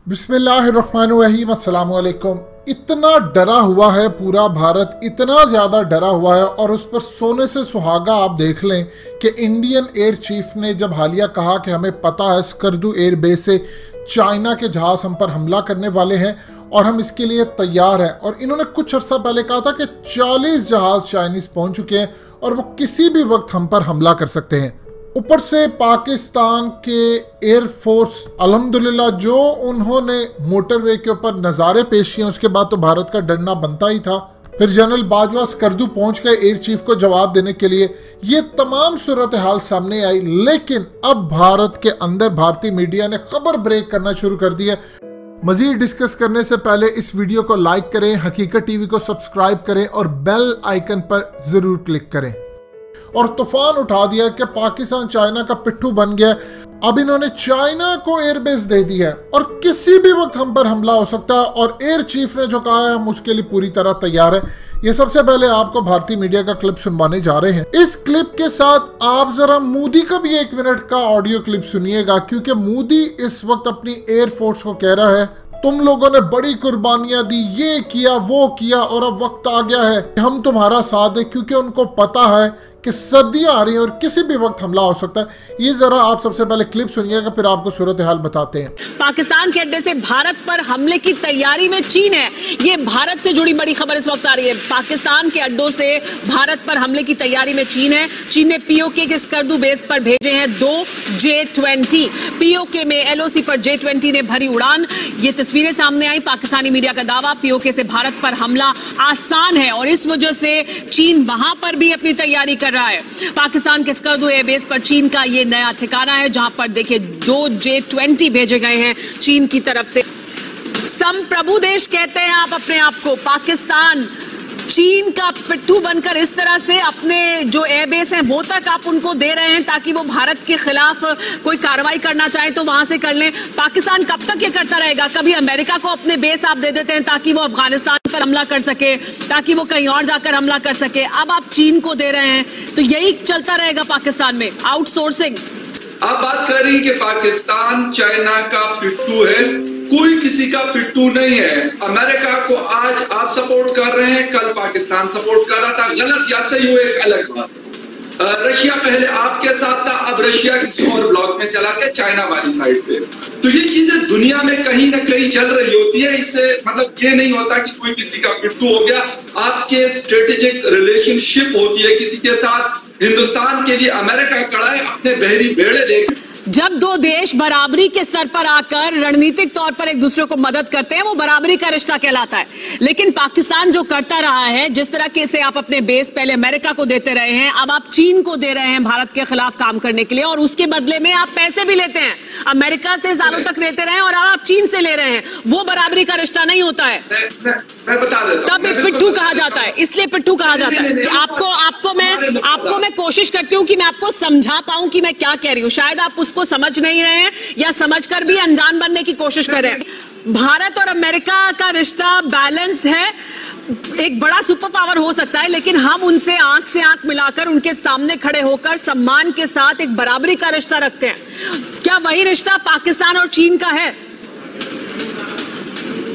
बिस्मिल्लाहिर्रहमानिर्रहीम, अस्सलाम वालेकुम। इतना डरा हुआ है पूरा भारत, इतना ज़्यादा डरा हुआ है और उस पर सोने से सुहागा आप देख लें कि इंडियन एयर चीफ ने जब हालिया कहा कि हमें पता है स्कर्दू एयर बेस से चाइना के जहाज़ हम पर हमला करने वाले हैं और हम इसके लिए तैयार हैं। और इन्होंने कुछ अर्सा पहले कहा था कि 40 जहाज़ चाइनीज़ पहुंच चुके हैं और वो किसी भी वक्त हम पर हमला कर सकते हैं। ऊपर से पाकिस्तान के एयरफोर्स अल्हम्दुलिल्लाह जो उन्होंने मोटरवे के ऊपर नज़ारे पेश किए, उसके बाद तो भारत का डरना बनता ही था। फिर जनरल बाजवा स्कर्दू पहुंच गए एयर चीफ को जवाब देने के लिए। ये तमाम सूरत हाल सामने आई, लेकिन अब भारत के अंदर भारतीय मीडिया ने खबर ब्रेक करना शुरू कर दी है। मजीद डिस्कस करने से पहले इस वीडियो को लाइक करें, हकीकत टीवी को सब्सक्राइब करें और बेल आइकन पर जरूर क्लिक करें। और तूफान उठा दिया कि पाकिस्तान चाइना का पिट्ठू बन गया। अब इन्होंने चाइना को एयरबेस दे दी है और किसी भी वक्त हम पर हमला हो सकता है। और एयर चीफ ने जो कहा है हम उसके लिए पूरी तरह तैयार है। ये सबसे पहले आपको भारतीय मीडिया का क्लिप सुनवाने जा रहे हैं। इस क्लिप के साथ आप जरा मोदी का भी 1 मिनट का ऑडियो क्लिप सुनिएगा, क्योंकि मोदी इस वक्त अपनी एयरफोर्स को कह रहा है तुम लोगों ने बड़ी कुर्बानियां दी, ये किया वो किया और अब वक्त आ गया है हम तुम्हारा साथ है, क्योंकि उनको पता है कि सर्दियां आ रही हैं और किसी भी वक्त हमला हो सकता है। ये जरा आप सबसे पहले क्लिप सुनिएगा, फिर आपको सूरत हाल बताते हैं। पाकिस्तान के अड्डे से भारत पर हमले की तैयारी में चीन है। ये भारत से जुड़ी बड़ी खबर इस वक्त आ रही है। पाकिस्तान के अड्डों से भारत पर हमले की तैयारी में चीन है। चीन ने पीओके के स्कर्दू बेस पर भेजे हैं 2 J-20। पीओके में एलओसी पर J-20 ने भरी उड़ान। ये तस्वीरें सामने आई। पाकिस्तानी मीडिया का दावा पीओके से भारत पर हमला आसान है और इस वजह से चीन वहां पर भी अपनी तैयारी कर रहा है। पाकिस्तान के स्कर्दू एयरबेस पर चीन का ये नया ठिकाना है, जहां पर देखिए 2 J-20 भेजे गए हैं चीन की तरफ से। संप्रभु देश कहते हैं आप अपने आप को। पाकिस्तान चीन का पिट्ठू बनकर इस तरह से अपने जो एयरबेस हैं वो तक आप उनको दे रहे हैं ताकि वो भारत के खिलाफ कोई कार्रवाई करना चाहे तो वहां से कर लें। पाकिस्तान कब तक ये करता रहेगा? कभी अमेरिका को अपने बेस आप दे देते हैं ताकि वो अफगानिस्तान पर हमला कर सके, ताकि वो कहीं और जाकर हमला कर सके। अब आप चीन को दे रहे हैं, तो यही चलता रहेगा पाकिस्तान में, आउटसोर्सिंग। आप बात कर रही कि पाकिस्तान चाइना का पिट्ठू है, कोई किसी का पिट्ठू नहीं है। अमेरिका को आज आप सपोर्ट कर रहे हैं, कल पाकिस्तान सपोर्ट कर रहा था। गलत या सही हो एक अलग बात। रशिया पहले आपके साथ था, अब रशिया किसी और ब्लॉक में चला गया, चाइना वाली साइड पे। तो ये चीजें दुनिया में कहीं ना कहीं चल रही होती है। इससे मतलब ये नहीं होता कि कोई किसी का पिट्ठू हो गया। आपके स्ट्रेटेजिक रिलेशनशिप होती है किसी के साथ। हिंदुस्तान के लिए अमेरिका खड़ा है, अपने बहरी बेड़े देख। जब दो देश बराबरी के स्तर पर आकर रणनीतिक तौर पर एक दूसरे को मदद करते हैं, वो बराबरी का रिश्ता कहलाता है। लेकिन पाकिस्तान जो करता रहा है, जिस तरह के से आप अपने बेस पहले अमेरिका को देते रहे हैं, अब आप चीन को दे रहे हैं भारत के खिलाफ काम करने के लिए, और उसके बदले में आप पैसे भी लेते हैं। अमेरिका से सालों तक लेते रहे और अब आप चीन से ले रहे हैं। वो बराबरी का रिश्ता नहीं होता है। मैं बता देता हूं, तब एक पिट्ठू कहा जाता है, इसलिए पिट्ठू कहा जाता है। आपको मैं कोशिश करती हूं कि मैं आपको समझा पाऊं कि मैं क्या कह रही हूं। शायद आप उसको समझ नहीं रहे हैं या समझकर भी अनजान बनने की कोशिश कर रहे हैं। भारत और अमेरिका का रिश्ता बैलेंस्ड है। एक बड़ा सुपर पावर हो सकता है, लेकिन हम उनसे आंख से आंख मिलाकर उनके सामने खड़े होकर सम्मान के साथ एक बराबरी का रिश्ता रखते हैं। क्या वही रिश्ता पाकिस्तान और चीन का है?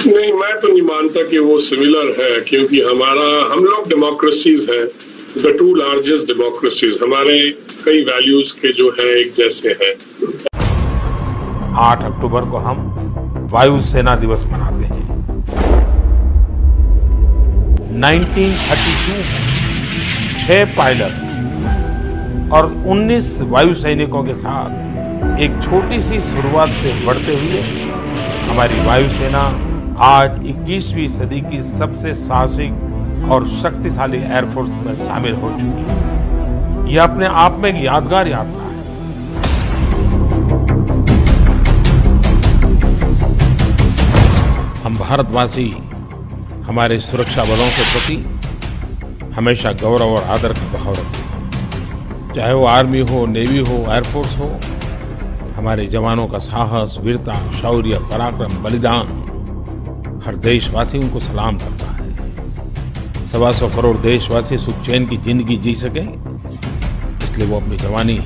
नहीं, मैं तो नहीं मानता कि वो सिमिलर है, क्योंकि हम लोग डेमोक्रेसीज हैं, द 2 लार्जेस्ट डेमोक्रेसीज। हमारे कई वैल्यूज के जो है एक जैसे हैं। 8 अक्टूबर को हम वायुसेना दिवस मनाते हैं। 1932 में 6 पायलट और 19 वायु सैनिकों के साथ एक छोटी सी शुरुआत से बढ़ते हुए हमारी वायुसेना आज 21वीं सदी की सबसे साहसिक और शक्तिशाली एयरफोर्स में शामिल हो चुकी है। यह अपने आप में एक यादगार यात्रा है। हम भारतवासी हमारे सुरक्षा बलों के प्रति हमेशा गौरव और आदर का भाव रखते हैं। चाहे वो आर्मी हो, नेवी हो, एयरफोर्स हो, हमारे जवानों का साहस, वीरता, शौर्य, पराक्रम, बलिदान, हर देशवासी उनको सलाम करता है। 125 करोड़ देशवासी सुख चैन की जिंदगी जी सके, इसलिए वो अपनी जवानी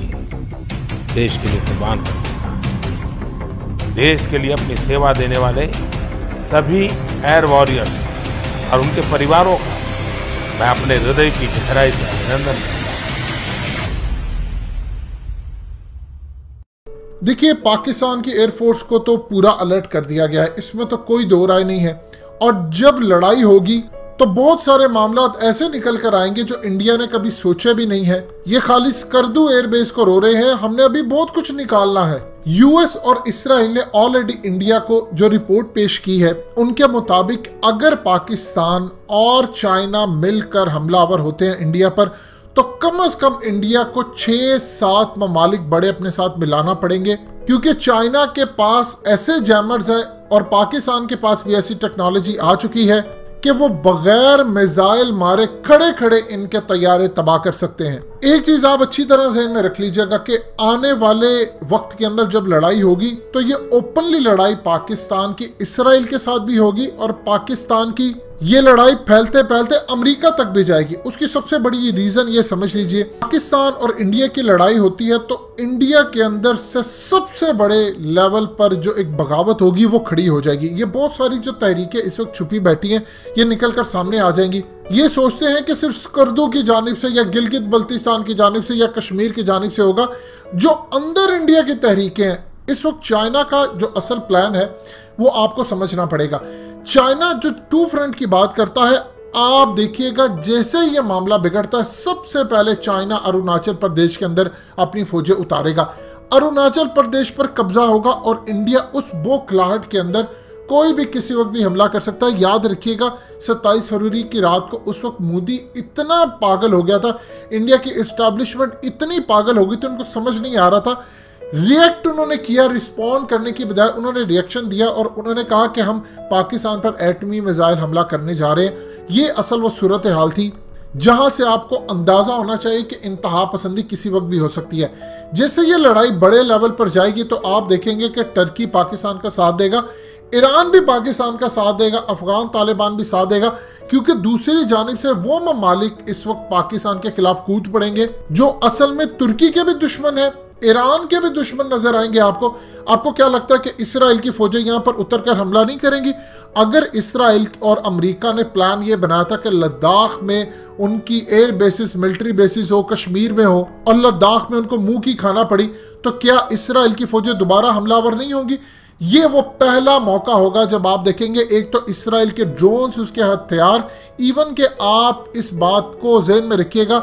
देश के लिए कुर्बान कर देता है। देश के लिए अपनी सेवा देने वाले सभी एयर वॉरियर्स और उनके परिवारों का मैं अपने हृदय की गहराई से अभिनंदन करता हूं। देखिए, पाकिस्तान की एयरफोर्स को तो पूरा अलर्ट कर दिया गया है, इसमें तो कोई दो राय नहीं है। और जब लड़ाई होगी तो बहुत सारे मामला ऐसे निकल कर आएंगे जो इंडिया ने कभी सोचे भी नहीं है। ये खाली स्कर्दू एयरबेस को रो रहे हैं, हमने अभी बहुत कुछ निकालना है। यूएस और इसराइल ने ऑलरेडी इंडिया को जो रिपोर्ट पेश की है, उनके मुताबिक अगर पाकिस्तान और चाइना मिलकर हमलावर होते हैं इंडिया पर, तो कम से कम इंडिया को 6-7 ममालिक बड़े अपने साथ मिलाना पड़ेंगे, क्योंकि चाइना के पास ऐसे जैमर्स है और पाकिस्तान के पास भी ऐसी टेक्नोलॉजी आ चुकी है कि वो बगैर मिसाइल मारे खड़े खड़े इनके तैयारे तबाह कर सकते हैं। एक चीज आप अच्छी तरह ज़हन में रख लीजिएगा कि आने वाले वक्त के अंदर जब लड़ाई होगी तो ये ओपनली लड़ाई पाकिस्तान की इसराइल के साथ भी होगी और पाकिस्तान की ये लड़ाई फैलते फैलते अमेरिका तक भी जाएगी। उसकी सबसे बड़ी रीजन ये समझ लीजिए, पाकिस्तान और इंडिया की लड़ाई होती है तो इंडिया के अंदर से सबसे बड़े लेवल पर जो एक बगावत होगी वो खड़ी हो जाएगी। ये बहुत सारी जो तहरीकें इस वक्त छुपी बैठी हैं, ये निकल कर सामने आ जाएंगी। ये सोचते हैं कि सिर्फ स्कर्दू की जानिब से या गिलगित बल्तिस्तान की जानिब से या कश्मीर की जानिब से होगा। जो अंदर इंडिया की तहरीकें हैं, इस वक्त चाइना का जो असल प्लान है वो आपको समझना पड़ेगा। चाइना जो 2 फ्रंट की बात करता है, आप देखिएगा जैसे ये मामला बिगड़ता है, सबसे पहले चाइना अरुणाचल प्रदेश के अंदर अपनी फौजें उतारेगा, अरुणाचल प्रदेश पर कब्जा होगा और इंडिया उस बौखलाहट के अंदर कोई भी किसी वक्त भी हमला कर सकता है। याद रखिएगा 27 फरवरी की रात को उस वक्त मोदी इतना पागल हो गया था, इंडिया की एस्टैब्लिशमेंट इतनी पागल हो गई थी, उनको समझ नहीं आ रहा था। रिएक्ट उन्होंने किया, रिस्पॉन्ड करने की बजाय उन्होंने रिएक्शन दिया और उन्होंने कहा कि हम पाकिस्तान पर एटमी मिसाइल हमला करने जा रहे हैं। ये असल वो सूरत हाल थी जहां से आपको अंदाजा होना चाहिए कि इंतहा पसंदी किसी वक्त भी हो सकती है। जैसे ये लड़ाई बड़े लेवल पर जाएगी तो आप देखेंगे कि टर्की पाकिस्तान का साथ देगा, ईरान भी पाकिस्तान का साथ देगा, अफगान तालिबान भी साथ देगा, क्योंकि दूसरी जानिब से वो ममालिक इस वक्त पाकिस्तान के खिलाफ कूद पड़ेंगे जो असल में तुर्की के भी दुश्मन है, ईरान के भी दुश्मन नजर आएंगे आपको क्या लगता है कि इसराइल की फौजें यहां पर उतरकर हमला नहीं करेंगी? अगर इसराइल और अमेरिका ने प्लान ये बनाया था कि लद्दाख में उनकी एयर बेसिस, मिलिट्री बेसिस हो, कश्मीर में हो और लद्दाख में उनको मुंह की खाना पड़ी, तो क्या इसराइल की फौजें दोबारा हमलावर नहीं होंगी? ये वो पहला मौका होगा जब आप देखेंगे एक तो इसराइल के ड्रोन्स, उसके हथियार, इवन के आप इस बात को ज़हन में रखिएगा,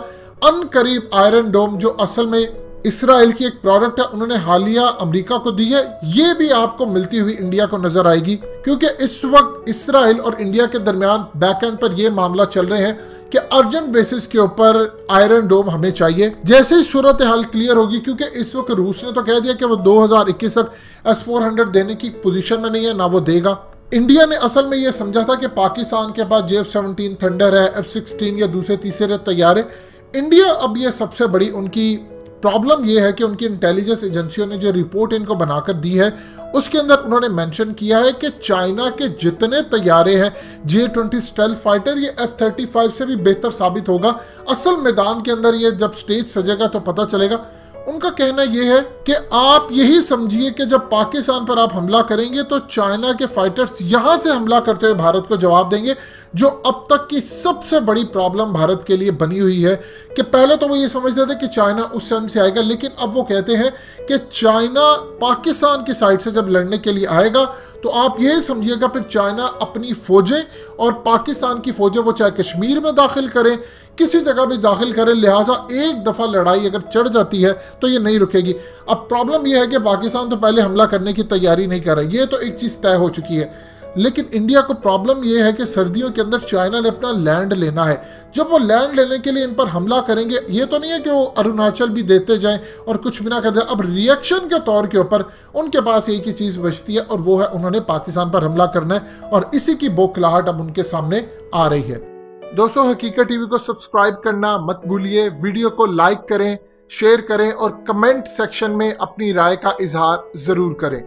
अनकरीब आयरन डोम जो असल में इसराइल की एक प्रोडक्ट है, उन्होंने हालिया अमेरिका को दी है, ये भी आपको मिलती हुई इंडिया को नजर आएगी। क्योंकि इस वक्त इसराइल और इंडिया के दरमियान बैकएंड पर ये मामला चल रहे हैं कि अर्जेंट बेसिस के ऊपर आयरन डोम हमें चाहिए। जैसे ही सूरत हाल क्लियर होगी, क्योंकि इस वक्त रूस ने तो कह दिया कि वो 2021 तक S-400 देने की पोजीशन में नहीं है, ना वो देगा। इंडिया ने असल में ये समझा था कि पाकिस्तान के पास F-17 थंडर है, F-16 या दूसरे तीसरे तैयार है। इंडिया अब ये सबसे बड़ी उनकी प्रॉब्लम यह है कि उनकी इंटेलिजेंस एजेंसियों ने जो रिपोर्ट इनको बनाकर दी है उसके अंदर उन्होंने मेंशन किया है कि चाइना के जितने तैयारे हैं J-20 स्टेल्थ फाइटर, ये F-35 से भी बेहतर साबित होगा। असल मैदान के अंदर ये जब स्टेज सजेगा तो पता चलेगा। उनका कहना यह है कि आप यही समझिए कि जब पाकिस्तान पर आप हमला करेंगे तो चाइना के फाइटर्स यहां से हमला करते हुए भारत को जवाब देंगे, जो अब तक की सबसे बड़ी प्रॉब्लम भारत के लिए बनी हुई है। कि पहले तो वो ये समझते थे कि चाइना उस साइड से आएगा, लेकिन अब वो कहते हैं कि चाइना पाकिस्तान की साइड से जब लड़ने के लिए आएगा तो आप ये समझिएगा फिर चाइना अपनी फौजें और पाकिस्तान की फौजें वो चाहे कश्मीर में दाखिल करें, किसी जगह भी दाखिल करें, लिहाजा एक दफ़ा लड़ाई अगर चढ़ जाती है तो ये नहीं रुकेगी। अब प्रॉब्लम यह है कि पाकिस्तान तो पहले हमला करने की तैयारी नहीं कर रहा, ये तो एक चीज़ तय हो चुकी है। लेकिन इंडिया को प्रॉब्लम यह है कि सर्दियों के अंदर चाइना ने अपना लैंड लेना है। जब वो लैंड लेने के लिए इन पर हमला करेंगे, ये तो नहीं है कि वो अरुणाचल भी देते जाएं और कुछ भी ना कर दें। अब रिएक्शन के तौर के ऊपर उनके पास एक ही चीज़ बचती है और वो है उन्होंने पाकिस्तान पर हमला करना है, और इसी की बौखलाहट अब उनके सामने आ रही है। दोस्तों, हकीकत टीवी को सब्सक्राइब करना मत भूलिए, वीडियो को लाइक करें, शेयर करें और कमेंट सेक्शन में अपनी राय का इजहार ज़रूर करें।